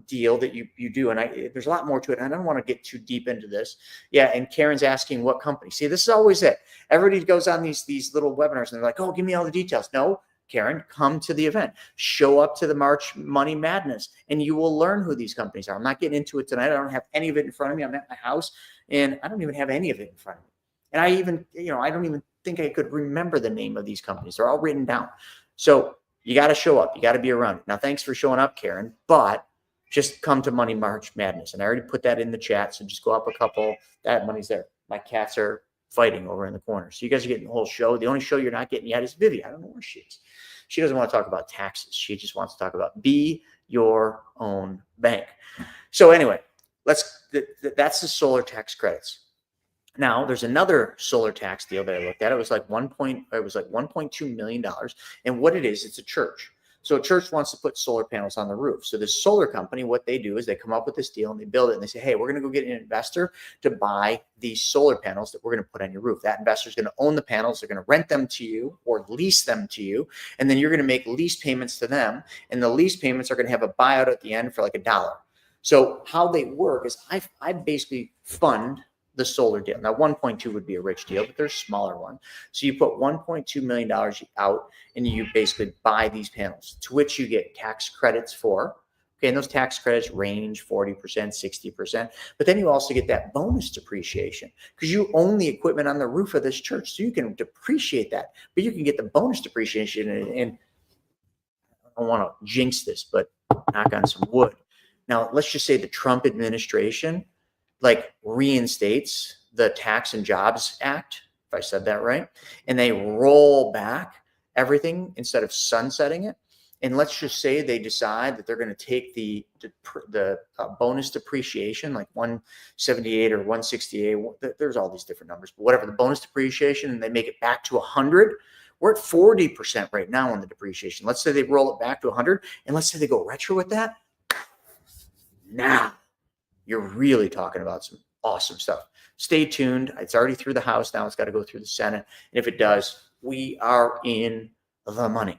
deal that you do. And there's a lot more to it. And I don't want to get too deep into this. Yeah, and Karen's asking what company. See, this is always it. Everybody goes on these little webinars and they're like, oh, give me all the details. No, Karen, come to the event. Show up to the March Money Madness, and you will learn who these companies are. I'm not getting into it tonight. I don't have any of it in front of me. I'm at my house, and I don't even have any of it in front of me. And I don't even think I could remember the name of these companies. They're all written down. So you got to show up. You got to be around. Now, thanks for showing up, Karen, but just come to Money March Madness. And I already put that in the chat, so just go up a couple. That money's there. My cats are fighting over in the corner. So you guys are getting the whole show. The only show you're not getting yet is Vivi. I don't know where she is. She doesn't want to talk about taxes. She just wants to talk about be your own bank. So anyway, that's the solar tax credits. Now there's another solar tax deal that I looked at. It was like $1.2 million. And what it is, it's a church. So a church wants to put solar panels on the roof. So this solar company, what they do is they come up with this deal and they build it and they say, hey, we're going to go get an investor to buy these solar panels that we're going to put on your roof. That investor is going to own the panels. They're going to rent them to you or lease them to you. And then you're going to make lease payments to them. And the lease payments are going to have a buyout at the end for like $1. So how they work is I basically fund the solar deal. Now, 1.2 would be a rich deal, but there's a smaller one. So you put $1.2 million out and you basically buy these panels, to which you get tax credits for. Okay, and those tax credits range 40%, 60%. But then you also get that bonus depreciation because you own the equipment on the roof of this church. So you can depreciate that, but you can get the bonus depreciation. And I don't want to jinx this, but knock on some wood. Now, let's just say the Trump administration reinstates the Tax and Jobs Act, if I said that right, and they roll back everything instead of sunsetting it. And let's just say they decide that they're going to take the bonus depreciation, like 178 or 168. There's all these different numbers, but whatever the bonus depreciation, and they make it back to 100. We're at 40% right now on the depreciation. Let's say they roll it back to 100, and let's say they go retro with that. Now you're really talking about some awesome stuff. Stay tuned. It's already through the House. Now it's got to go through the Senate. And if it does, we are in the money.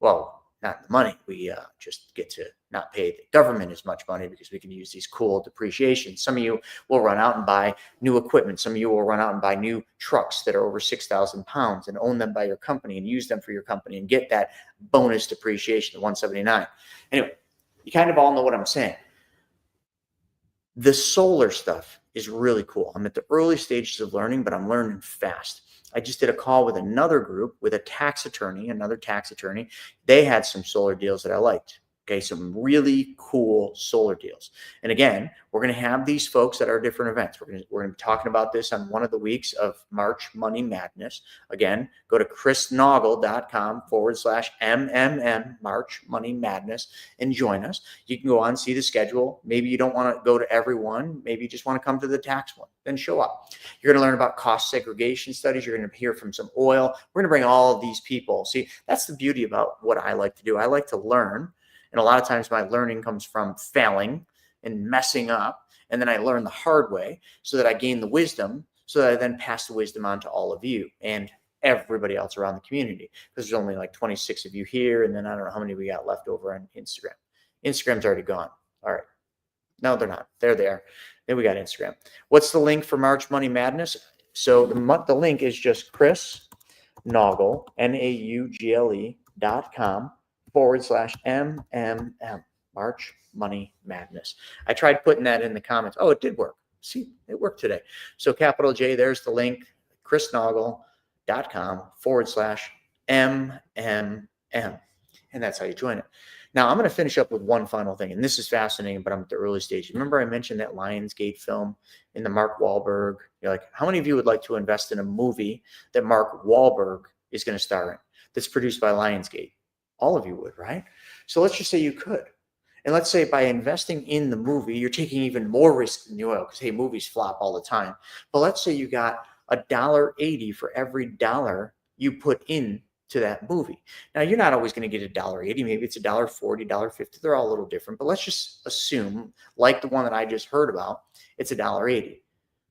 Well, not the money. We just get to not pay the government as much money because we can use these cool depreciations. Some of you will run out and buy new equipment. Some of you will run out and buy new trucks that are over 6,000 pounds and own them by your company and use them for your company and get that bonus depreciation, the 179. Anyway, you kind of all know what I'm saying. The solar stuff is really cool. I'm at the early stages of learning, but I'm learning fast. I just did a call with another group with a tax attorney, another tax attorney. They had some solar deals that I liked. Okay, some really cool solar deals. And again, we're going to have these folks at our different events. We're going to be talking about this on one of the weeks of March Money Madness. Again, go to chrisnoggle.com/MMM March Money Madness and join us. You can go on, see the schedule. Maybe you don't want to go to every one. Maybe you just want to come to the tax one. Then show up. You're going to learn about cost segregation studies. You're going to hear from some oil. We're going to bring all of these people. See, that's the beauty about what I like to do. I like to learn. And a lot of times my learning comes from failing and messing up. And then I learn the hard way so that I gain the wisdom, so that I then pass the wisdom on to all of you and everybody else around the community. Because there's only like 26 of you here. And then I don't know how many we got left over on Instagram. Instagram's already gone. All right. No, they're not. They're there. Then we got Instagram. What's the link for March Money Madness? So the link is just Chris Naugle, NAUGLE.com/MMM, March Money Madness. I tried putting that in the comments. Oh, it did work. See, it worked today. So capital J, there's the link, chrisnaugle.com/MMM. And that's how you join it. Now, I'm going to finish up with one final thing, and this is fascinating, but I'm at the early stage. Remember I mentioned that Lionsgate film in the Mark Wahlberg? You're like, how many of you would like to invest in a movie that Mark Wahlberg is going to star in that's produced by Lionsgate? All of you would, right? So let's just say you could. And let's say by investing in the movie, you're taking even more risk than you will because, hey, movies flop all the time. But let's say you got $1.80 for every dollar you put in to that movie. Now, you're not always going to get $1.80. Maybe it's $1.40, $1.50. They're all a little different. But let's just assume, like the one that I just heard about, it's $1.80.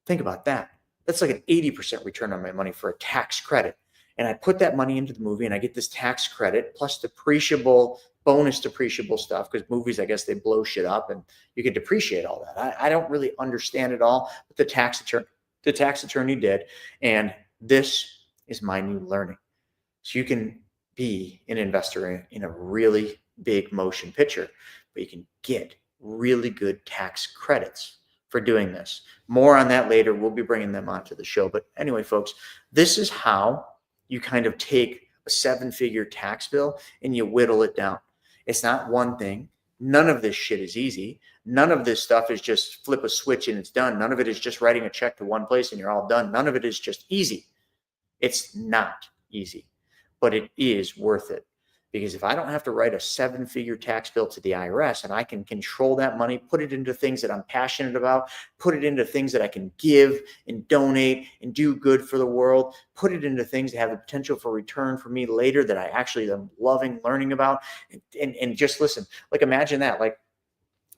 Think about that. That's like an 80% return on my money for a tax credit. And I put that money into the movie and I get this tax credit plus depreciable, bonus depreciable stuff, because movies, I guess they blow shit up and you can depreciate all that. I don't really understand it all, but the tax attorney did. And this is my new learning. So you can be an investor in a really big motion picture, but you can get really good tax credits for doing this. More on that later. We'll be bringing them onto the show. But anyway, folks, this is how you kind of take a 7-figure tax bill and you whittle it down. It's not one thing. None of this shit is easy. None of this stuff is just flip a switch and it's done. None of it is just writing a check to one place and you're all done. None of it is just easy. It's not easy, but it is worth it. Because if I don't have to write a 7-figure tax bill to the IRS and I can control that money, put it into things that I'm passionate about, put it into things that I can give and donate and do good for the world, put it into things that have the potential for return for me later that I actually am loving learning about. And just listen, like imagine that, like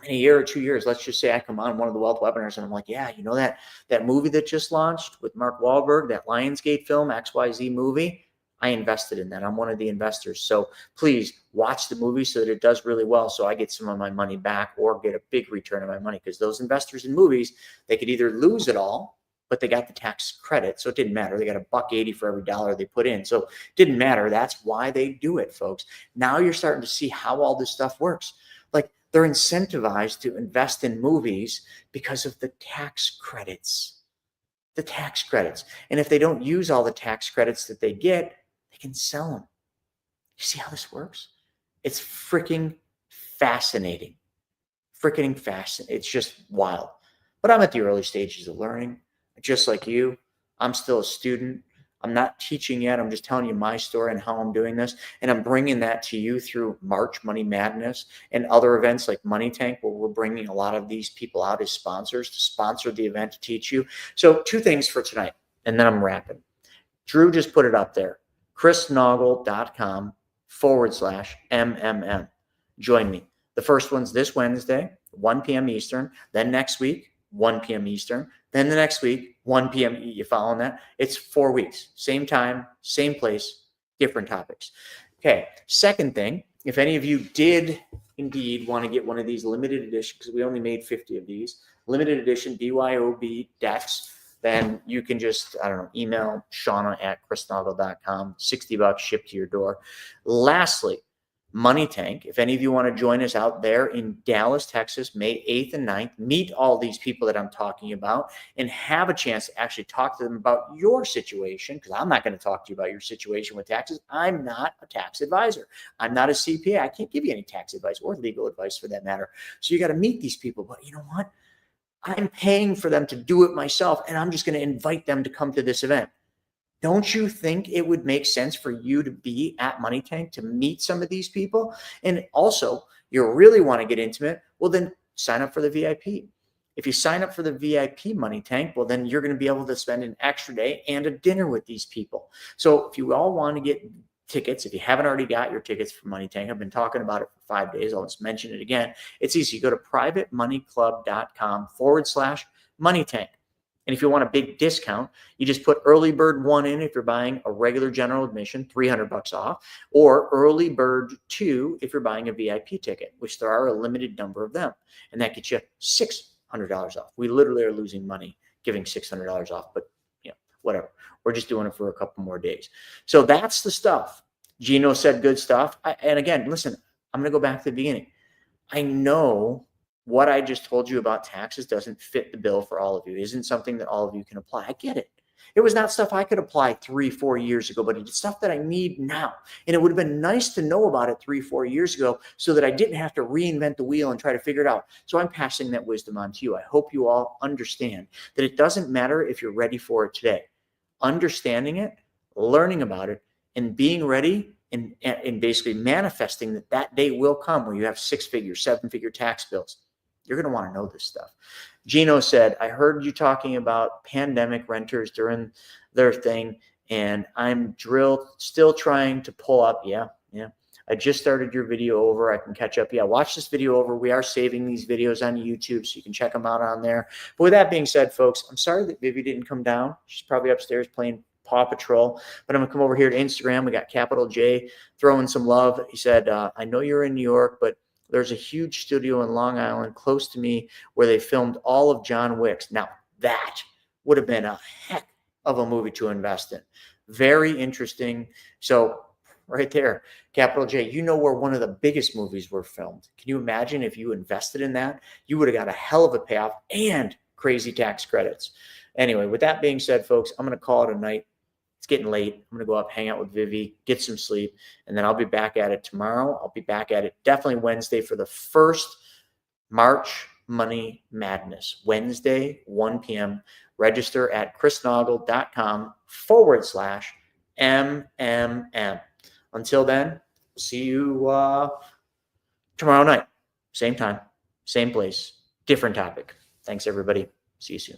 in a year or 2 years, let's just say I come on one of the wealth webinars and I'm like, yeah, you know that movie that just launched with Mark Wahlberg, that Lionsgate film, XYZ movie, I invested in that. I'm one of the investors. So please watch the movie so that it does really well so I get some of my money back or get a big return on my money, because those investors in movies, they could either lose it all but they got the tax credit. So it didn't matter. They got $1.80 for every dollar they put in. So it didn't matter. That's why they do it, folks. Now you're starting to see how all this stuff works. Like, they're incentivized to invest in movies because of the tax credits. The tax credits. And if they don't use all the tax credits that they get, they can sell them. You see how this works? It's freaking fascinating. Freaking fascinating. It's just wild. But I'm at the early stages of learning. Just like you, I'm still a student. I'm not teaching yet. I'm just telling you my story and how I'm doing this. And I'm bringing that to you through March Money Madness and other events like Money Tank, where we're bringing a lot of these people out as sponsors to sponsor the event to teach you. So 2 things for tonight, and then I'm wrapping. Drew just put it up there. chrisnoggle.com/MMM. Join me. The first one's this Wednesday, 1 p.m. Eastern. Then next week, 1 p.m. Eastern. Then the next week, 1 p.m. You following that? It's 4 weeks. Same time, same place, different topics. Okay. Second thing, if any of you did indeed want to get one of these limited edition, because we only made 50 of these, limited edition BYOB decks, then you can just, email Shauna@chrisnoggle.com. $60 shipped to your door. Lastly, Money Tank. If any of you want to join us out there in Dallas, Texas, May 8th and 9th, meet all these people that I'm talking about and have a chance to actually talk to them about your situation, because I'm not going to talk to you about your situation with taxes. I'm not a tax advisor. I'm not a CPA. I can't give you any tax advice or legal advice for that matter. So you got to meet these people. But you know what? I'm paying for them to do it myself, and I'm just going to invite them to come to this event. Don't you think it would make sense for you to be at Money Tank to meet some of these people? And also, you really want to get intimate? Well, then sign up for the VIP. If you sign up for the VIP Money Tank, well, then you're going to be able to spend an extra day and a dinner with these people. So if you all want to get tickets, if you haven't already got your tickets for Money Tank, I've been talking about it for 5 days. I'll just mention it again. It's easy. You go to privatemoneyclub.com/Money Tank. And if you want a big discount, you just put early bird 1 in if you're buying a regular general admission, $300 off, or early bird 2 if you're buying a VIP ticket, which there are a limited number of them. And that gets you $600 off. We literally are losing money giving $600 off, but whatever. We're just doing it for a couple more days. So that's the stuff. Gino said good stuff. And again, listen, I'm going to go back to the beginning. I know what I just told you about taxes doesn't fit the bill for all of you. It isn't something that all of you can apply. I get it. It was not stuff I could apply 3-4 years ago, but it's stuff that I need now. And it would have been nice to know about it 3-4 years ago so that I didn't have to reinvent the wheel and try to figure it out. So I'm passing that wisdom on to you. I hope you all understand that it doesn't matter if you're ready for it today. Understanding it, learning about it, and being ready and basically manifesting that day will come where you have 6-figure, 7-figure tax bills. You're going to want to know this stuff. Gino said, I heard you talking about pandemic renters during their thing, and I'm still trying to pull up. Yeah. I just started your video over. I can catch up. Yeah, watch this video over. We are saving these videos on YouTube, so you can check them out on there. But with that being said, folks, I'm sorry that Vivi didn't come down. She's probably upstairs playing Paw Patrol. But I'm going to come over here to Instagram. We got Capital J throwing some love. He said, I know you're in New York, but there's a huge studio in Long Island close to me where they filmed all of John Wick's. Now, that would have been a heck of a movie to invest in. Very interesting. So right there, Capital J, you know where one of the biggest movies were filmed. Can you imagine if you invested in that? You would have got a hell of a payoff and crazy tax credits. Anyway, with that being said, folks, I'm going to call it a night. It's getting late. I'm going to go up, hang out with Vivi, get some sleep, and then I'll be back at it tomorrow. I'll be back at it definitely Wednesday for the first March Money Madness. Wednesday, 1 p.m. Register at chrisnoggle.com/MMM. Until then, see you tomorrow night. Same time, same place, different topic. Thanks, everybody. See you soon.